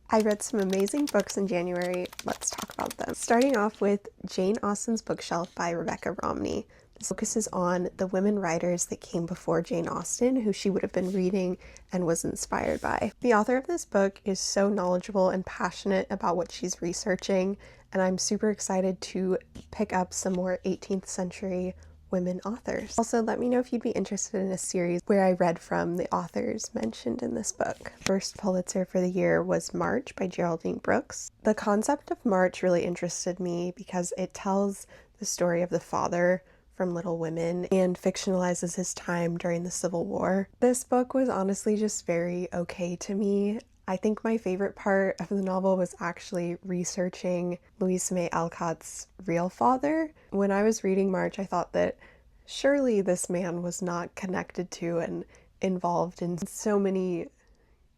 I read some amazing books in January. Let's talk about them. Starting off with Jane Austen's Bookshelf by Rebecca Romney. This focuses on the women writers that came before Jane Austen, who she would have been reading and was inspired by. The author of this book is so knowledgeable and passionate about what she's researching, and I'm super excited to pick up some more 18th century women authors. Also, let me know if you'd be interested in a series where I read from the authors mentioned in this book. First Pulitzer for the year was March by Geraldine Brooks. The concept of March really interested me because it tells the story of the father from Little Women and fictionalizes his time during the Civil War. This book was honestly just very okay to me. I think my favorite part of the novel was actually researching Louisa May Alcott's real father. When I was reading March, I thought that surely this man was not connected to and involved in so many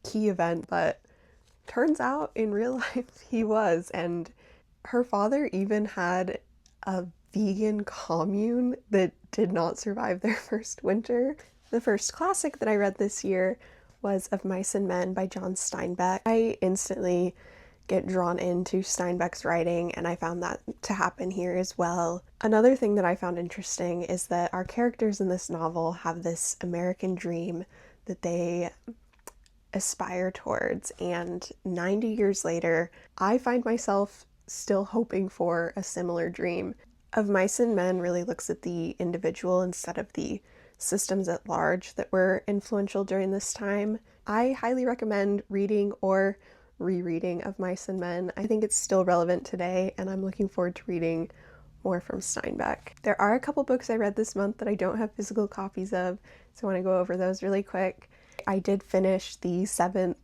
key events, but turns out in real life he was. And her father even had a vegan commune that did not survive their first winter. The first classic that I read this year was Of Mice and Men by John Steinbeck. I instantly get drawn into Steinbeck's writing, and I found that to happen here as well. Another thing that I found interesting is that our characters in this novel have this American dream that they aspire towards, and 90 years later, I find myself still hoping for a similar dream. Of Mice and Men really looks at the individual instead of the systems at large that were influential during this time. I highly recommend reading or rereading Of Mice and Men. I think it's still relevant today, and I'm looking forward to reading more from Steinbeck. There are a couple books I read this month that I don't have physical copies of, so I want to go over those really quick. I did finish the 7th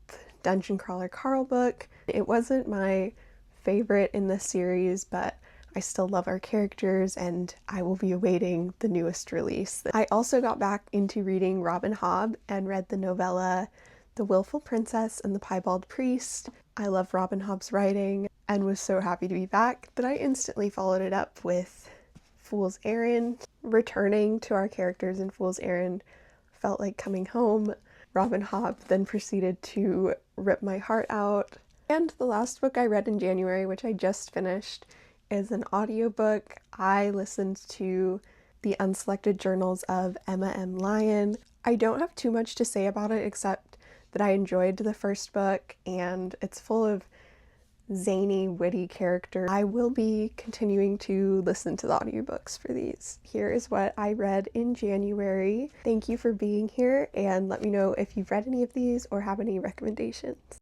Dungeon Crawler Carl book. It wasn't my favorite in this series, but I still love our characters, and I will be awaiting the newest release. I also got back into reading Robin Hobb and read the novella The Willful Princess and the Piebald Priest. I love Robin Hobb's writing and was so happy to be back that I instantly followed it up with Fool's Errand. Returning to our characters in Fool's Errand felt like coming home. Robin Hobb then proceeded to rip my heart out. And the last book I read in January, which I just finished, is an audiobook. I listened to The Unselected Journals of Emma M. Lyon. I don't have too much to say about it except that I enjoyed the first book and it's full of zany, witty characters. I will be continuing to listen to the audiobooks for these. Here is what I read in January. Thank you for being here, and let me know if you've read any of these or have any recommendations.